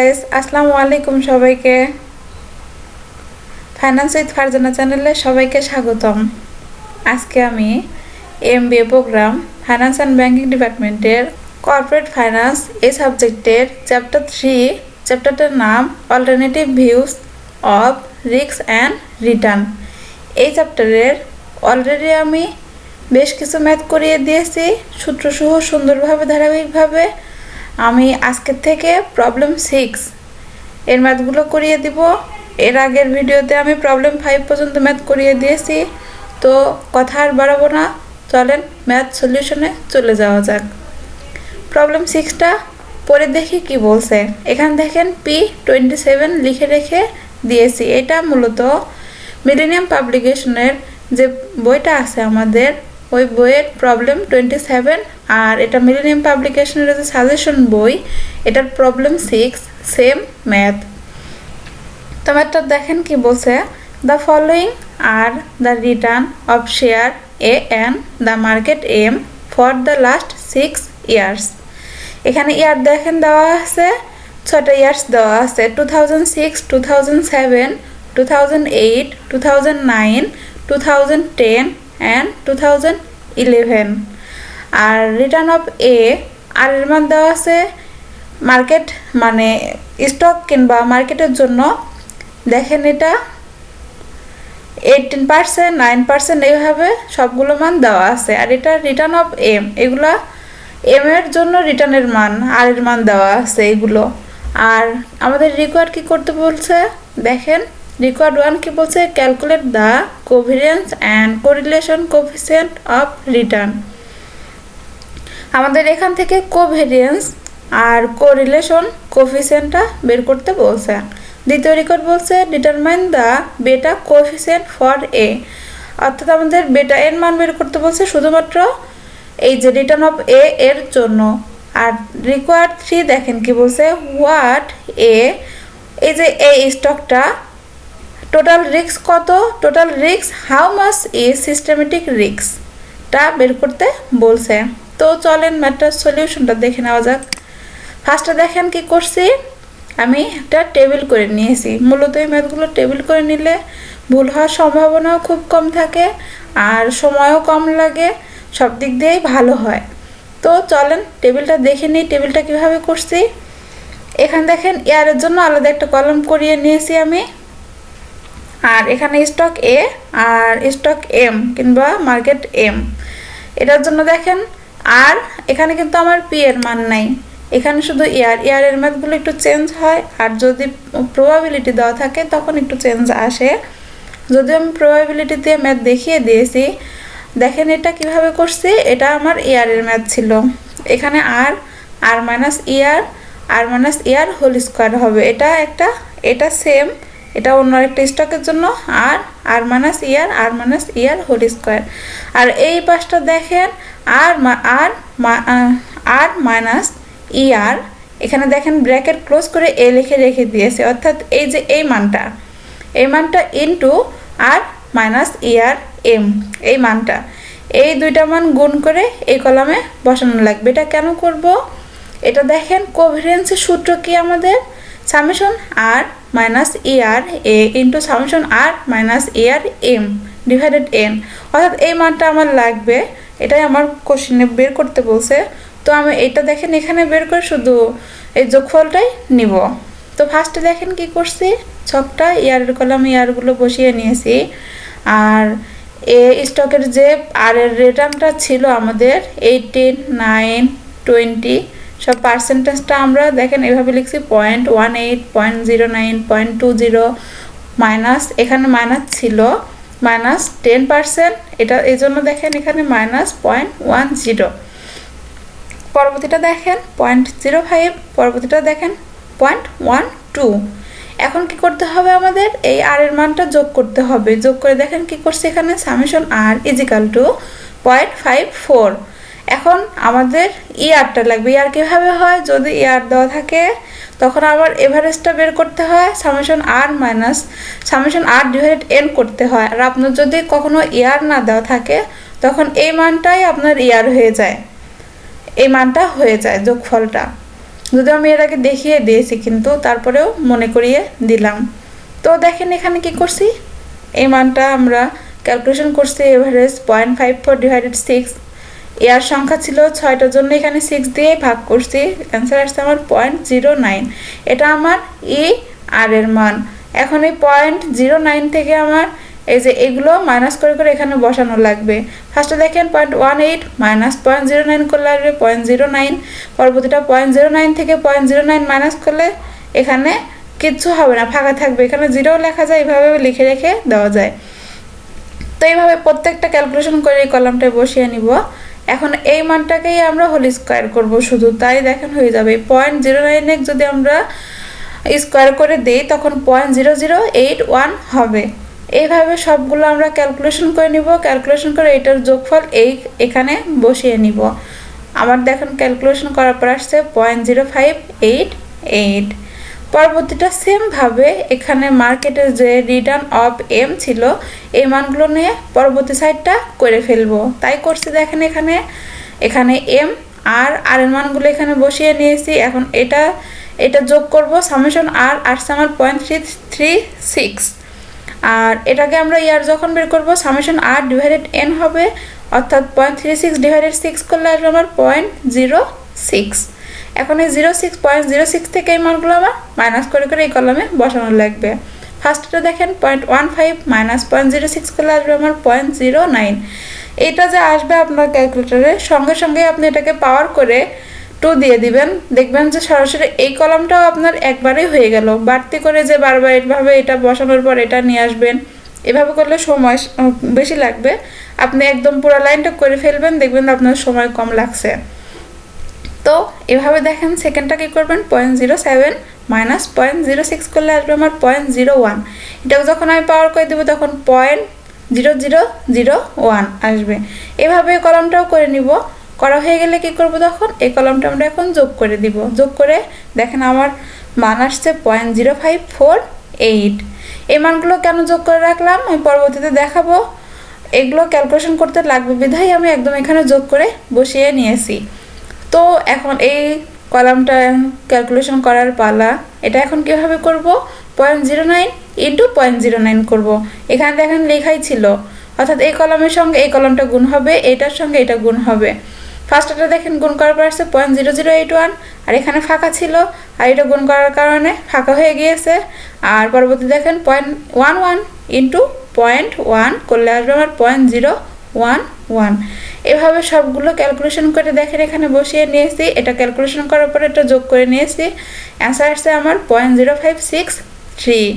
Guys, আসসালামু আলাইকুম সবাইকে। ফাইন্যান্স উইথ ফারজানা চ্যানেলে সবাইকে স্বাগতম। আজকে আমি MBA program finance and banking ডিপার্টমেন্টের কর্পোরেট ফাইন্যান্স এই সাবজেক্টের চ্যাপ্টার 3 চ্যাপ্টারটার নাম alternative views of risk and return. এই চ্যাপ্টারের অলরেডি আমি বেশ কিছু ম্যাথ করিয়ে দিয়েছি সূত্রসহ সুন্দরভাবে ধারাবাহিকভাবে। আমি আজকের থেকে প্রবলেম 6 এর ম্যাথগুলো করিয়ে দিব। এর আগের ভিডিওতে আমি প্রবলেম 5 পর্যন্ত ম্যাথ করিয়ে দিয়েছি। তো কথা আর বাড়াবো না, চলেন ম্যাথ সলিউশনে চলে যাওয়া যাক। প্রবলেম 6টা পরে দেখি কি বলছে। এখানে দেখেন P27 লিখে রেখে দিয়েছি। এটা মূলত মিলেনিয়াম পাবলিকেশনের যে বইটা আছে আমাদের, ওই বইয়ের প্রবলেম 27, আর এটা মিলেনিয়াম পাবলিকেশনের যে সাজেশন বই, এটার প্রবলেম 6 সেম ম্যাথ। তো ম্যাথটা দেখেন কি বলছে। The following are the return of share A and the market M for the last 6 years. এখানে ইয়ার দেখেন দেওয়া আছে, 6টা ইয়ার্স দেওয়া আছে, 2006, 2007, 2008, 2009, 2010 and 2011। আর রিটার্ন অফ এ আর এর মান দেওয়া আছে মার্কেট মানে স্টক কিংবা মার্কেটের জন্য। দেখেন এটা 18%, 9% এইভাবে সবগুলো মান দেওয়া আছে। আর এটা রিটার্ন অফ এম, এগুলা এম এর জন্য রিটার্নের মান আর এর মান দেওয়া আছে এগুলো। আর আমাদের রিকোয়ার্ড কি করতে বলছে দেখেন, রিকোয়ার্ড 1 কি বলছে, calculate the covariance and correlation coefficient of return. আমাদের এখান থেকে কোভেরিয়েন্স আর কোরিলেশন কোফিসিয়েন্টটা বের করতে বলছে। দ্বিতীয় রিকোয়ার্ড বলছে ডিটারমাইন দ্য বেটা কোফিসিয়েন্ট ফর এ, অর্থাৎ আমাদের বেটা এর মান বের করতে বলছে শুধুমাত্র এই যে রিটার্ন অফ এ এর জন্য। আর রিকোয়ার্ড 3 দেখেন কি বলছে, হোয়াট এ, এই যে এই স্টকটা টোটাল রিস্ক কত, total risk how much is systematic রিস্কটা বের করতে বলছে। তো চলেন ম্যাথটার সলিউশনটা দেখে নেওয়া যাক। ফার্স্টে দেখেন কি করছি, আমি একটা টেবিল করে নিয়েছি। মূলত এই ম্যাথগুলো টেবিল করে নিলে ভুল হওয়ার সম্ভাবনাও খুব কম থাকে আর সময়ও কম লাগে, সব দিক দিয়েই ভালো হয়। তো চলেন টেবিলটা দেখে নিই, টেবিলটা কীভাবে করছি। এখানে দেখেন ইয়ারের জন্য আলাদা একটা কলাম করিয়ে নিয়েছি আমি। আর এখানে স্টক এ আর স্টক এম কিংবা মার্কেট এম, এটার জন্য দেখেন। আর এখানে কিন্তু আমার পি এর মান নাই, এখানে শুধু ইয়ারের ম্যাথগুলো একটু চেঞ্জ হয়। আর যদি প্রবাবিলিটি দেওয়া থাকে তখন একটু চেঞ্জ আসে। যদিও আমি প্রবাবিলিটি দিয়ে ম্যাথ দেখিয়ে দিয়েছি। দেখেন এটা কিভাবে করছি, এটা আমার ইয়ারের ম্যাথ ছিল। এখানে আর মাইনাস ইয়ার হোল স্কোয়ার হবে। এটা সেম, এটা অন্য একটা স্টকের জন্য আর মাইনাস ইয়ার হোল স্কোয়ার। আর এই পাশটা দেখেন আর মাইনাস ইয়ার, এখানে দেখেন ব্র্যাকেট ক্লোজ করে এ লিখে রেখে দিয়েছে, অর্থাৎ এই যে এই মানটা ইনটু আর মাইনাস ইয়ার এম, এই মানটা, এই দুইটা মান গুণ করে এই কলামে বসানো লাগবে। এটা কেন করব, এটা দেখেন কোভেরিয়েন্সের সূত্র কি আমাদের, সামেশন আর মাইনাস ইয়ার এ ইন্টু সামেশন আর মাইনাস ইয়ার এম ডিভাইডেড এন, অর্থাৎ এই মানটা আমার লাগবে। এটাই আমার কোশ্চেনে বের করতে বলছে। তো আমি এইটা দেখেন এখানে বের করে শুধু এই যোগফলটাই নিব। তো ফার্স্টে দেখেন কি করছি, ছকটা ইয়ারের কলামে ইয়ারগুলো বসিয়ে নিয়েছি। আর এ স্টকের যে আর এর রিটার্নটা ছিল আমাদের 18, 9, 20, সব পার্সেন্টেজটা আমরা দেখেন এভাবে লিখছি 0.18, 0.09, 0.20, মাইনাস, এখানে মাইনাস ছিল -10%, এটা এই জন্য দেখেন এখানে -0.10। পরবর্তীটা দেখেন 0.05, পরবর্তীটা দেখেন 0.12। এখন কি করতে হবে, আমাদের এই আর এর মানটা যোগ করতে হবে। যোগ করে দেখেন কি করছে, এখানে সামেশন আর ইজিক্যাল টু 0.54। এখন আমাদের ইয়ারটা লাগবে। ইয়ার কীভাবে হয়, যদি ইয়ার দেওয়া থাকে তখন আবার এভারেজটা বের করতে হয়, সামেশন আর ডিভাইডেড এন করতে হয়। আর আপনার যদি কখনো ইয়ার না দেওয়া থাকে তখন এই মানটাই আপনার ইয়ার হয়ে যায়, এই মানটা হয়ে যায় যোগফলটা। যদি আমি এর আগে দেখিয়ে দিয়েছি, কিন্তু তারপরেও মনে করিয়ে দিলাম। তো দেখেন এখানে কি করছি, এই মানটা আমরা ক্যালকুলেশন করছি এভারেজ 0.54 ডিভাইডেড 6। এর সংখ্যা ছিল 6টার জন্য এখানে 6 দিয়ে ভাগ করছি, অ্যান্সার আসছে আমার 0.09। এটা আমার ই আর এর মান। এখন এই 0.09 থেকে আমার এই যে এগুলো মাইনাস করে করে এখানে বসানো লাগবে। ফার্স্টে দেখেন 0.18 মাইনাস 0.09 করলে আসবে 0.09। পরবর্তীটা 0.09 থেকে 0.09 মাইনাস করলে এখানে কিচ্ছু হবে না, ফাঁকা থাকবে, এখানে জিরো লেখা যায়, এইভাবে লিখে রেখে দেওয়া যায়। তো এইভাবে প্রত্যেকটা ক্যালকুলেশন করে এই কলামটায় বসিয়ে নিব। এখন এই মানটাকেই আমরা হোল স্কোয়ার করব শুধু, তাই দেখেন হয়ে যাবে 0.09 যদি আমরা স্কোয়ার করে দেই তখন 0.0081 হবে। এইভাবে সবগুলো আমরা ক্যালকুলেশন করে নিব। ক্যালকুলেশন করে এটার যোগফল এখানে বসিয়ে নিব। আমার দেখেন ক্যালকুলেশন করার পর আসছে 0.0588। পরবর্তীটা সেমভাবে এখানে মার্কেটের যে রিটার্ন অফ এম ছিল এই মানগুলো নিয়ে পরবর্তী সাইডটা করে ফেলবো, তাই করছি। দেখেন এখানে এম আর এর মানগুলো এখানে বসিয়ে নিয়েছি। এখন এটা যোগ করব, সামেশন আর আসছে আমার 0.336। আর এটাকে আমরা ইয়ার যখন বের করব সামেশন আর ডিভাইডেড এন হবে, অর্থাৎ 0.36 ডিভাইডেড 6 করলে আসবে আমার 0.06। এখন এই 0.06 থেকে এই মানগুলো আবার মাইনাস করে করে এই কলামে বসানো লাগবে। ফার্স্টটা দেখেন 0.15 মাইনাস 0.06 করলে আসবে আমার 0.09। এটা যে আসবে আপনার ক্যালকুলেটরে সঙ্গে সঙ্গে আপনি এটাকে পাওয়ার করে 2 দিয়ে দিবেন, দেখবেন যে সরাসরি এই কলামটাও আপনার একবারেই হয়ে গেল। বাড়তি করে যে বারবার এইভাবে এটা বসানোর পর এটা নিয়ে আসবেন, এভাবে করলে সময় বেশি লাগবে। আপনি একদম পুরো লাইনটা করে ফেলবেন, দেখবেন আপনার সময় কম লাগছে। তো এভাবে দেখেন সেকেন্ডটা কি করবেন, 0.07 মাইনাস 0.06 করলে আসবে আমার 0.01। এটাকে যখন আমি পাওয়ার করে দেবো তখন 0.0001 আসবে। এভাবে কলামটাও করে নিব। করা হয়ে গেলে কি করব, তখন এই কলামটা আমরা এখন যোগ করে দিব। যোগ করে দেখেন আমার মান আসছে 0.0548। এই মানগুলো কেন যোগ করে রাখলাম আমি পরবর্তীতে দেখাবো। এগুলো ক্যালকুলেশন করতে লাগবে বিধায় আমি একদম এখানে যোগ করে বসিয়ে নিয়েছি। তো এখন এই কলামটা ক্যালকুলেশন করার পালা। এটা এখন কিভাবে করব, 0.09 ইন্টু 0.09 করব। এখানে দেখেন লেখাই ছিল, অর্থাৎ এই কলামের সঙ্গে এই কলামটা গুণ হবে, এটার সঙ্গে এটা গুণ হবে। ফার্স্টটা দেখেন গুণ করার পর আসছে 0.0081, আর এখানে ফাঁকা ছিল, আর এটা গুণ করার কারণে ফাঁকা হয়ে গিয়েছে। আর পরবর্তী দেখেন 0.11 ইন্টু 0.1 করলে আসবে আমার 0.011। এভাবে সবগুলো ক্যালকুলেশন করে দেখেন এখানে বসিয়ে নিয়েছি। এটা ক্যালকুলেশন করার পর এটা যোগ করে নিয়েছি, অ্যান্সার আসছে আমার 0.0563।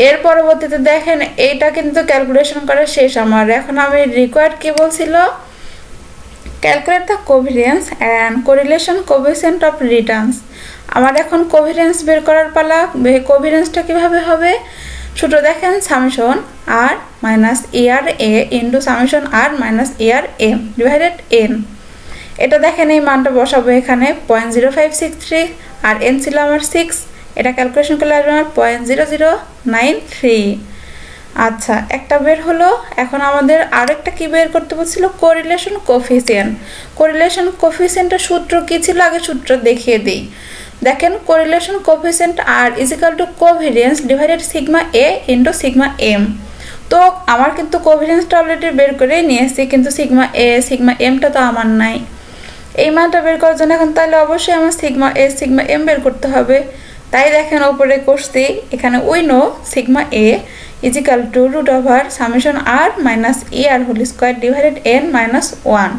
এর পরবর্তীতে দেখেন এইটা কিন্তু ক্যালকুলেশন করা শেষ আমার। এখন আমি রিকোয়ার্ড কি বলছিল, calculate the covariance and correlation coefficient of returns. আমার এখন কোভিডেন্স বের করার পালা। কোভিডেন্সটা কিভাবে হবে, ছোটো দেখেন summation R minus AR A into summation R minus AR M divided N. এটা দেখেন এই মানটা বসাবো এখানে 0.0563, আর এন ছিল আমার 6। এটা ক্যালকুলেশন করলে আসবে আমার 0.0093। আচ্ছা, একটা বের হলো। এখন আমাদের আরেকটা কি বের করতে বলছিল, কোরিলেশন কোফিসিয়েন্ট। কোরিলেশন কোফিসিয়েন্টের সূত্র কি ছিল আগে সূত্র দেখিয়ে দিই। দেখেন correlation coefficient R equal to covariance divided sigma A into sigma M. তো আমার কিন্তু কোভিডেন্সটা অলরেডি বের করে নিয়েছি, কিন্তু সিগমা এ সিগমা এমটা তো আমার নাই। এই মানটা বের করার জন্য এখন তাহলে অবশ্যই আমার সিগমা এ সিগমা এম বের করতে হবে। তাই দেখেন ওপরে করছি এখানে we know sigma A equal to root over summation R minus E R whole square divided N minus 1।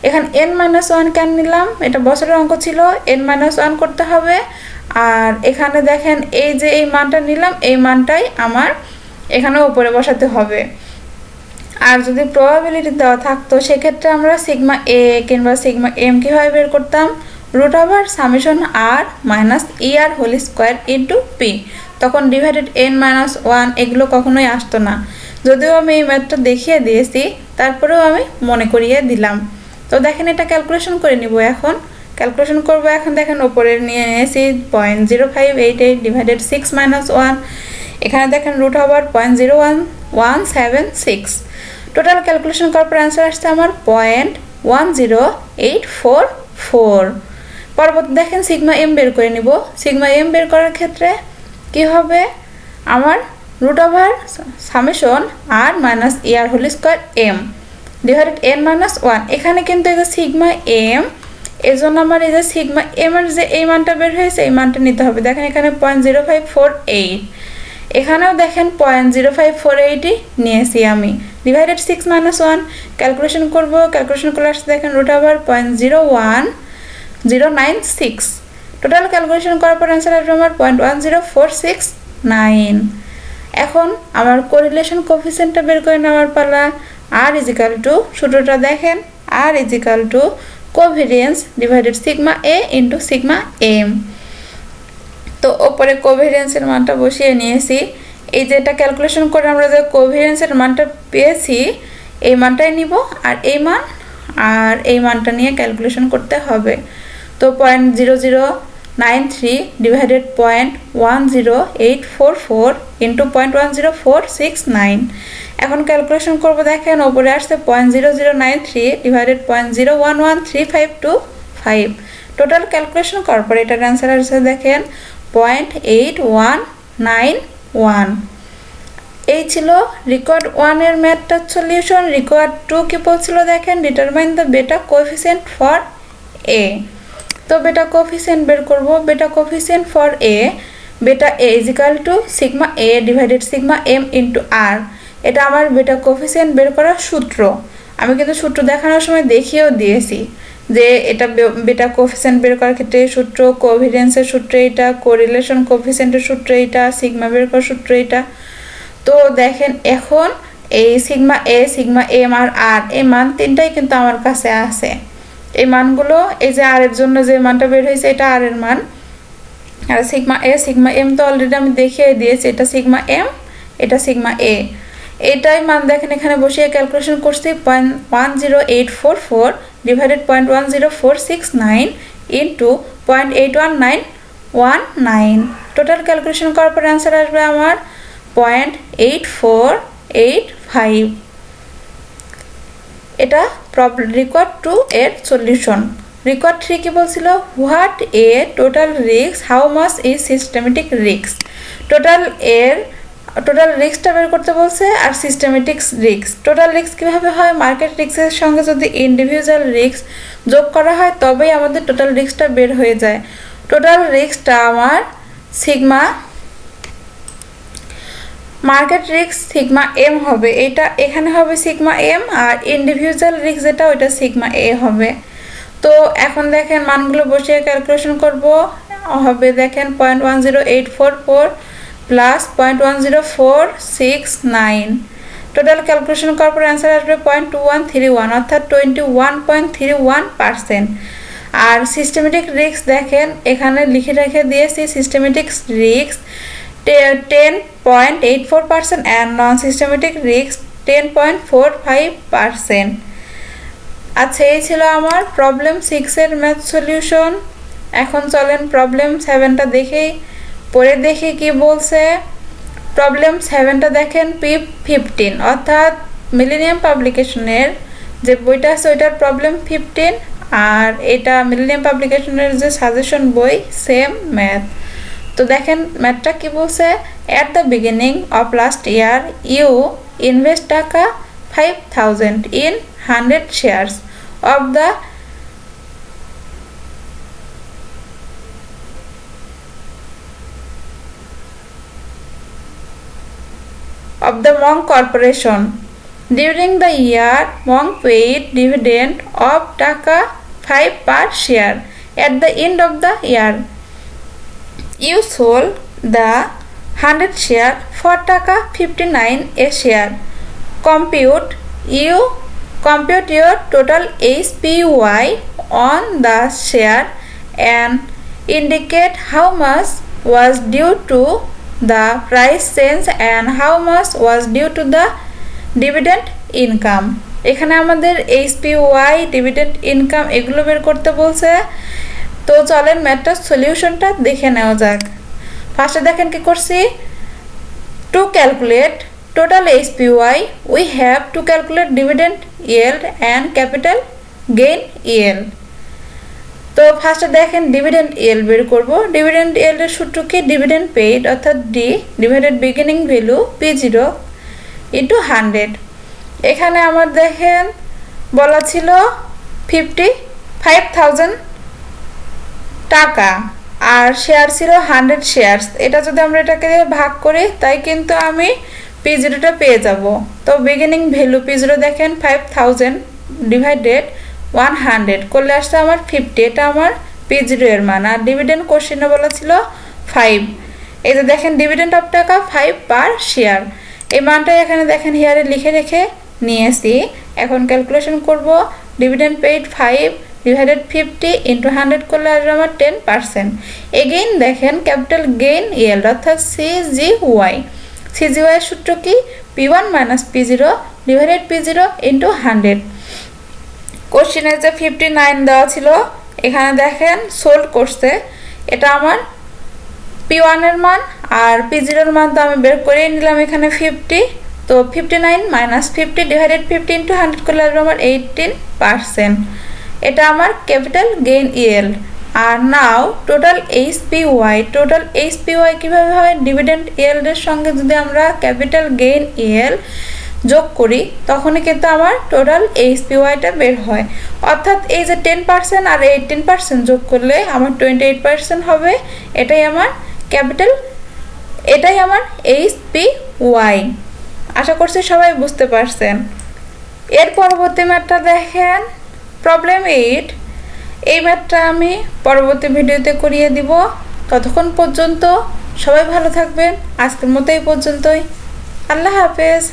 এখানে n মাইনাস 1 কেন নিলাম, এটা বছরের অঙ্ক ছিল, n মাইনাস 1 করতে হবে। আর এখানে দেখেন এই যে এই মানটা নিলাম, এই মানটাই আমার এখানে উপরে বসাতে হবে। আর যদি প্রবাবিলিটি দেওয়া থাকতো সেক্ষেত্রে আমরা সিগমা এ কিংবা সিগমা এম কীভাবে বের করতাম, root over summation R minus E R whole square into P, তখন ডিভাইডেড n মাইনাস 1 এগুলো কখনোই আসতো না। যদিও আমি এই ম্যাথটা দেখিয়ে দিয়েছি, তারপরেও আমি মনে করিয়ে দিলাম। তো দেখেন এটা ক্যালকুলেশন করে নিব। এখন ক্যালকুলেশন করব। এখন দেখেন ওপরে নিয়ে নিয়েছি 0.0588 ডিভাইডেড 6 মাইনাস 1। এখানে দেখেন রুট ওভার 0.01176। টোটাল ক্যালকুলেশন করার পর অ্যান্সার আসছে আমার 0.10844। পরবর্তী দেখেন সিগমা এম বের করে নিব। সিগমা এম বের করার ক্ষেত্রে কি হবে, আমার root over summation R minus year whole square M divided N minus one. এখানে কিন্তু এই যে সিগমা এম, এই জন্য আমার এই যে সিগমা এম এর যে এই মানটা বের হয়েছে এই মানটা নিতে হবে। দেখেন এখানে 0.0548, এখানেও দেখেন 0.0548ই নিয়েছি আমি। ডিভাইডেড 6 মাইনাস 1 ক্যালকুলেশন করব, ক্যালকুলেশন করে আসছে দেখেন রুট ওভার 0.01096। টোটাল ক্যালকুলেশন করার পর অ্যান্সার আসবে আমার 0.10469। এখন আমার কোরিলেশন কোফিসিয়েন্টটা বের করে নেওয়ার পালা। আর ইজিক্যাল টু, সূত্রটা দেখেন, R equal to covariance divided sigma A into sigma M. তো ওপরে কোভেরিয়েন্সের মানটা বসিয়ে নিয়েছি। এই যে এটা ক্যালকুলেশন করে আমরা যে কোভেরিয়েন্সের মানটা পেয়েছি এই মানটাই নিব, আর এই মানটা নিয়ে ক্যালকুলেশন করতে হবে। তো 0.0093 ডিভাইডেড 0.10844 ইন্টু 0.10469। এখন ক্যালকুলেশন করব, দেখেন ওপরে আসছে 0.0093 ডিভাইডেড 0.011352 টোটাল ক্যালকুলেশন করার পর এটার অ্যান্সার আসছে দেখেন 0.8191। এই ছিল রিকোয়ার্ড 1 এর ম্যাথটার সলিউশন। রিকোয়ার্ড 2 কি বলছিল দেখেন, ডিটারমাইন দ্য বেটা কোএফিসিয়েন্ট ফর এ। তো বেটা কোএফিসিয়েন্ট বের করব। বেটা coefficient for A, beta A is equal to sigma A divided sigma M into R. এটা আমার বেটা কোএফিসিয়েন্ট বের করার সূত্র। আমি কিন্তু সূত্র দেখানোর সময় দেখিয়েও দিয়েছি যে এটা বেটা কোএফিসিয়েন্ট বের করার ক্ষেত্রে সূত্র, কোভেরিয়েন্সের সূত্র এটা, কোরিলেশন কোএফিসিয়েন্টের সূত্র এটা, সিগমা বের করার সূত্র এটা। তো দেখেন এখন এই সিগমা এ, সিগমা এম আর আর এই মান তিনটাই কিন্তু আমার কাছে আছে। এই মানগুলো, এই যে আর এর জন্য যে মানটা বের হয়েছে এটা আর এর মান, আর সিগমা এ সিগমা এম তো অলরেডি আমি দেখিয়ে দিয়েছি, এটা সিগমা এম, এটা সিগমা এ। এটাই মান দেখেন এখানে বসিয়ে ক্যালকুলেশন করছি 0.10844 ডিভাইডেড 0.10469 ইন্টু 0.81919। টোটাল ক্যালকুলেশন করার পর অ্যান্সার আসবে আমার 0.8485। এটা প্রবলেম রিকোয়ার্ড 2 এর সলিউশন। রিকোয়ার্ড 3 কি বলছিল, what a total risk, how much is systematic risk. Total রিস্কটা বের করতে বলছে আর সিস্টেমেটিক রিস্ক। টোটাল রিস্ক কীভাবে হয়, মার্কেট রিস্কের সঙ্গে যদি ইন্ডিভিজুয়াল রিস্ক যোগ করা হয় তবেই আমাদের টোটাল রিস্কটা বের হয়ে যায়। টোটাল রিস্কটা আমার sigma, market risk sigma M হবে, এটা এখানে হবে সিগমা এম, আর ইন্ডিভিজুয়াল রিস্ক যেটা ওইটা সিগমা এ হবে। তো এখন দেখেন মানগুলো বসিয়ে ক্যালকুলেশন করব, হবে দেখেন 0.10844 প্লাস 0.10469। টোটাল ক্যালকুলেশন করার পর অ্যান্সার আসবে 0.2131 অর্থাৎ 21.31%। আর সিস্টেমেটিক রিস্ক দেখেন এখানে লিখে রেখে দিয়েছি, systematic risk 10.84% and non-systematic risk 10.45%। আচ্ছা, এই ছিল আমার প্রবলেম 6 এর ম্যাথ সলিউশন। এখন চলেন প্রবলেম 7টা দেখেই পরে দেখি কি বলছে। প্রবলেম 7টা দেখেন P15 অর্থাৎ মিলেনিয়াম পাবলিকেশনের যে বইটা আছে ওইটার প্রবলেম 15, আর এটা মিলেনিয়াম পাবলিকেশনের যে সাজেশন বই সেম ম্যাথ। তো দেখেন ম্যাথটা কি বলছে, at the beginning of last year you invest টাকা 5000 in 100 shares of the Monk Corporation. During the year Monk paid dividend of টাকা 5 per share. At the end of the year you sold the 100 share for টাকা 59 a share. Compute your total SPY on the share and indicate how much was due to the price change and how much was due to the dividend income. এখানে আমাদের SPY, dividend income এগুলো বের করতে বলছে। তো চলেন ম্যাথটার সলিউশনটা দেখে নেওয়া যাক। ফার্স্টে দেখেন কি করছি, to calculate total SPY we have to calculate dividend yield and capital gain yield. তো ফার্স্টে দেখেন ডিভিডেন্ড ইয়েল্ড বের করব। ডিভিডেন্ড ইয়েল্ডের সূত্র কি? ডিভিডেন্ড পেইড অর্থাৎ D divided beginning value P0 into 100। এখানে আমার দেখেন বলা ছিল 55,000 টাকা আর শেয়ার ছিল 100 শেয়ারস। এটা যদি আমরা এটাকে ভাগ করি তাই কিন্তু আমি P0টা পেয়ে যাব। তো বিগিনিং ভ্যালু P0 দেখেন 5,000 ডিভাইডেড 100 করলে আসছে আমার 50। এটা আমার P0 এর মান। আর ডিভিডেন্ড কোশ্চেনে বলা ছিল 5। এই যে দেখেন ডিভিডেন্ড অফ টাকা 5 পার শেয়ার। এই মানটা এখানে দেখেন হিয়ারে লিখে রেখে নিয়েছি। এখন ক্যালকুলেশন করব। ডিভিডেন্ড পেইড 5 ডিভাইডেড 50 ইন্টু 100 করলে আসবে আমার 10%। এগেইন দেখেন ক্যাপিটাল গেইন ইয়েল্ড অর্থাৎ CGY। CGY এর সূত্র কি? P1 minus P0 divided P0 into 100। কোশ্চেনে যে 59 দেওয়া ছিল এখানে দেখেন সোল্ড করছে। এটা আমার P1 এর মান আর P0 এর মান তো আমি বের করে নিলাম এখানে 50। তো 59 মাইনাস 50 ডিভাইডেড 50 ইন্টু 100 করলে আসবে আমার 18%। এটা আমার ক্যাপিটাল গেইন ইয়েল্ড। আর নাও টোটাল HPY। টোটাল HPY কিভাবে হয়? ডিভিডেন্ড ইয়েল্ডের সঙ্গে যদি আমরা ক্যাপিটাল গেইন ইয়েল্ড যোগ করি তখনই কিন্তু আমার টোটাল HPYটা বের হয়। অর্থাৎ এই যে 10% আর 18% যোগ করলে আমার 28% হবে। এটাই আমার ক্যাপিটাল, এটাই আমার HPY। আশা করছি সবাই বুঝতে পারছেন। এর পরবর্তী ম্যাথটা দেখেন প্রবলেম 8। এই ম্যাথটা আমি পরবর্তী ভিডিওতে করিয়ে দিব। ততক্ষণ পর্যন্ত সবাই ভালো থাকবেন। আজকের মতো এই পর্যন্তই। আল্লাহ হাফেজ।